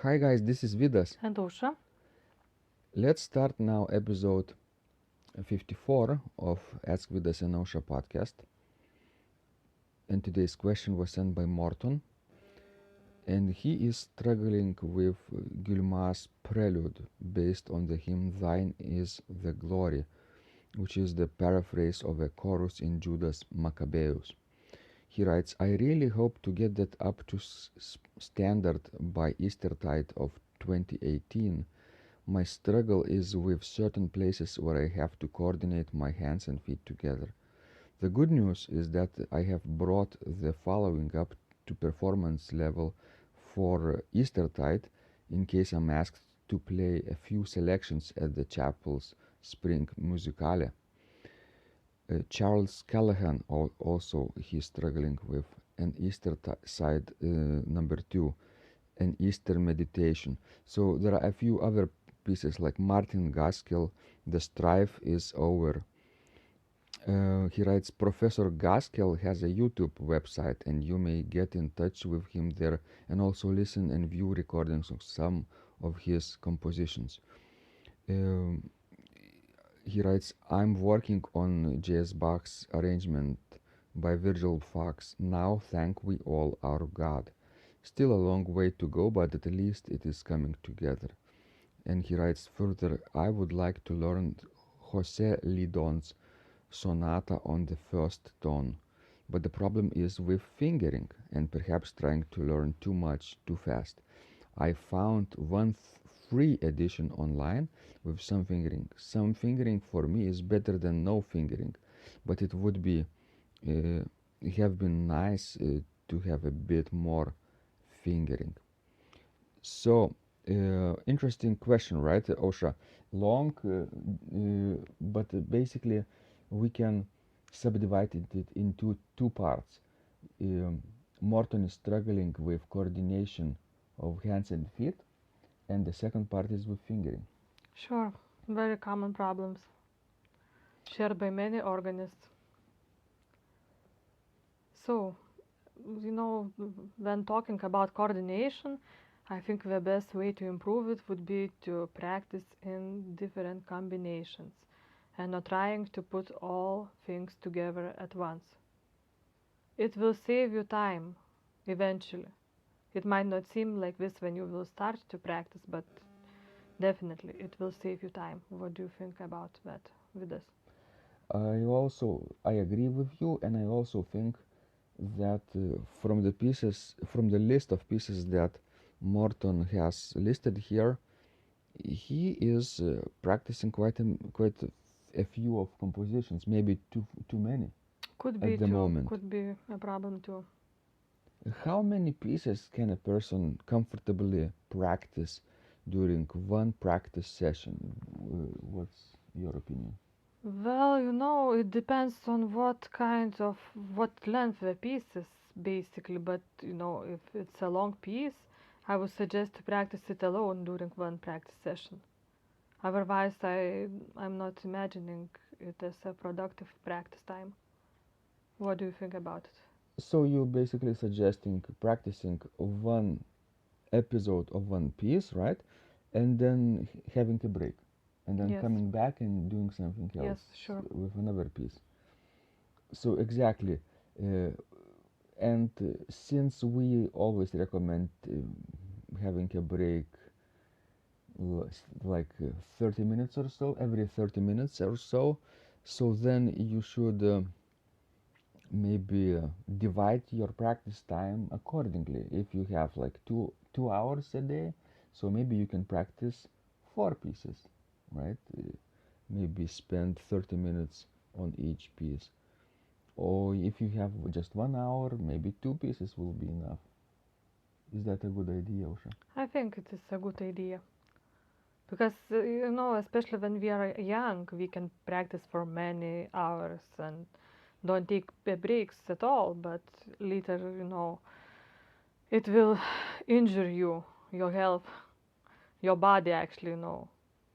Hi guys, this is Vidas. And Usha. Let's start now episode 54 of Ask Vidas and Usha podcast. And today's question was sent by Morton. And he is struggling with Guilmant's prelude based on the hymn Thine is the Glory, which is the paraphrase of a chorus in Judas Maccabeus. He writes, I really hope to get that up to standard by Eastertide of 2018. My struggle is with certain places where I have to coordinate my hands and feet together. The good news is that I have brought the following up to performance level for Eastertide in case I'm asked to play a few selections at the chapel's spring musicale. Charles Callahan also he's struggling with an Eastertide number 2, an Easter meditation. So there are a few other pieces like Martin Gaskell, The Strife is Over. He writes, Professor Gaskell has a YouTube website and you may get in touch with him there and also listen and view recordings of some of his compositions. He writes, I'm working on J.S. Bach's arrangement by Virgil Fox, Now Thank We All Our God. Still a long way to go, but at least it is coming together. And he writes further, I would like to learn Jose Lidon's sonata on the first tone, but the problem is with fingering and perhaps trying to learn too much too fast. I found one free edition online with some fingering. Some fingering for me is better than no fingering, but it would be have been nice to have a bit more fingering. So interesting question, right, Osha? Long, but basically we can subdivide it into two parts. Morton is struggling with coordination of hands and feet, and the second part is with fingering. Sure, very common problems shared by many organists. So, when talking about coordination, I think the best way to improve it would be to practice in different combinations and not trying to put all things together at once. It will save you time eventually. It might not seem like this when you will start to practice, but definitely it will save you time. What do you think about that, Vidas? I agree with you, and I also think that from the list of pieces that Morton has listed here, he is practicing quite a few of compositions, maybe too many. Could be at the too. moment. Could be a problem too. How many pieces can a person comfortably practice during one practice session? What's your opinion? Well, it depends on what length the piece is, basically. But, if it's a long piece, I would suggest to practice it alone during one practice session. Otherwise, I'm not imagining it as a productive practice time. What do you think about it? So you're basically suggesting practicing one episode of one piece, right? And then having a break. And then Yes. coming back and doing something else. Yes, sure. With another piece. So exactly. And since we always recommend having a break like 30 minutes or so, every 30 minutes or so, so then you should maybe divide your practice time accordingly. If you have like two hours a day, so maybe you can practice 4 pieces, right? Maybe spend 30 minutes on each piece. Or if you have just 1 hour, maybe 2 pieces will be enough. Is that a good idea, Osha? I think it is a good idea. Because, especially when we are young, we can practice for many hours and don't take breaks at all. But later, it will injure you, your health, your body actually,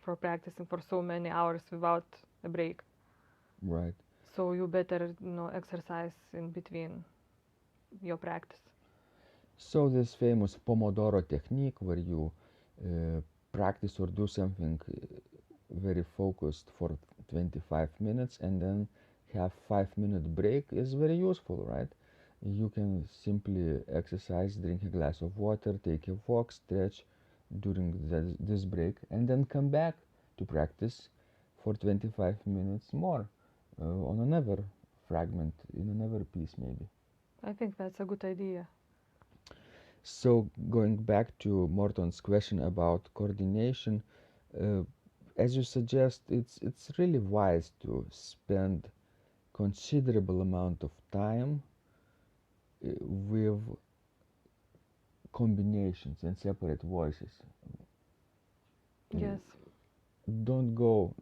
for practicing for so many hours without a break. Right. So you better, exercise in between your practice. So this famous Pomodoro technique where you practice or do something very focused for 25 minutes and then have 5-minute break is very useful, right? You can simply exercise, drink a glass of water, take a walk, stretch during this break, and then come back to practice for 25 minutes more on another fragment, in another piece maybe. I think that's a good idea. So going back to Morton's question about coordination, uh, as you suggest, it's really wise to spend considerable amount of time with combinations and separate voices. Yes. Don't go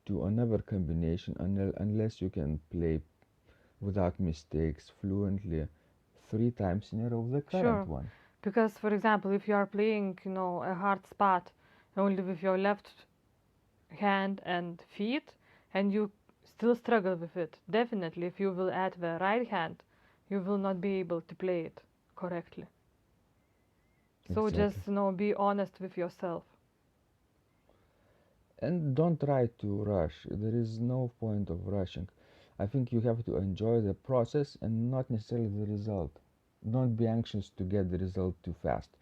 to another combination unless you can play without mistakes fluently 3 times in a row the current Sure. one. Because, for example, if you are playing, a hard spot only with your left hand and feet, and you still struggle with it, definitely, if you will add the right hand, you will not be able to play it correctly. So just, Exactly. be honest with yourself. And don't try to rush. There is no point of rushing. I think you have to enjoy the process and not necessarily the result. Don't be anxious to get the result too fast.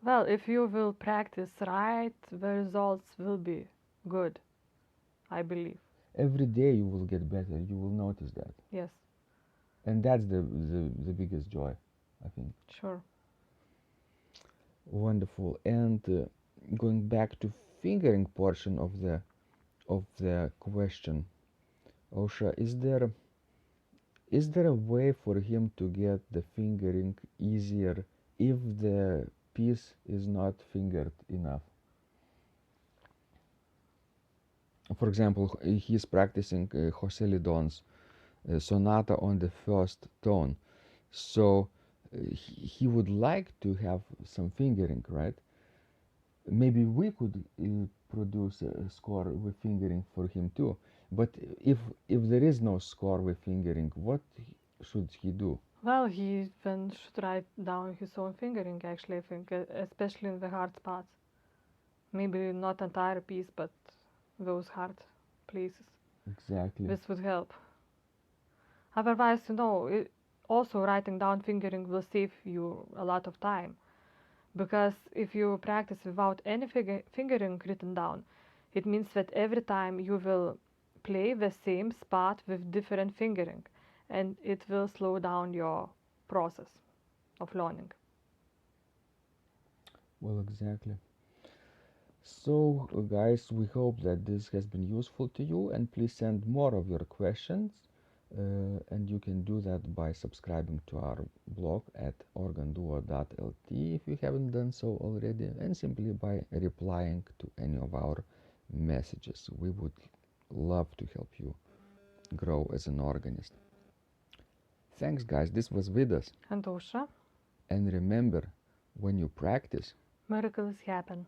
Well, if you will practice right, the results will be good, I believe. Every day you will get better. You will notice that. Yes, And that's the biggest joy, I think. sure. Wonderful. And going back to fingering portion of the question, Osha, is there a way for him to get the fingering easier if the piece is not fingered enough? For example, he's practicing Jose Lidon's sonata on the first tone, so he would like to have some fingering, right? Maybe we could produce a score with fingering for him too. But if there is no score with fingering, what should he do? Well, he then should write down his own fingering, actually, I think, especially in the hard spots. Maybe not entire piece, but those hard places. Exactly. This would help. Otherwise, also writing down fingering will save you a lot of time. Because if you practice without any fingering written down, it means that every time you will play the same spot with different fingering, and it will slow down your process of learning. Well, exactly. So, guys, we hope that this has been useful to you, and please send more of your questions. And you can do that by subscribing to our blog at organduo.lt if you haven't done so already, and simply by replying to any of our messages. We would love to help you grow as an organist. Thanks, guys. This was Vidas. And Osha, And remember, when you practice, miracles happen.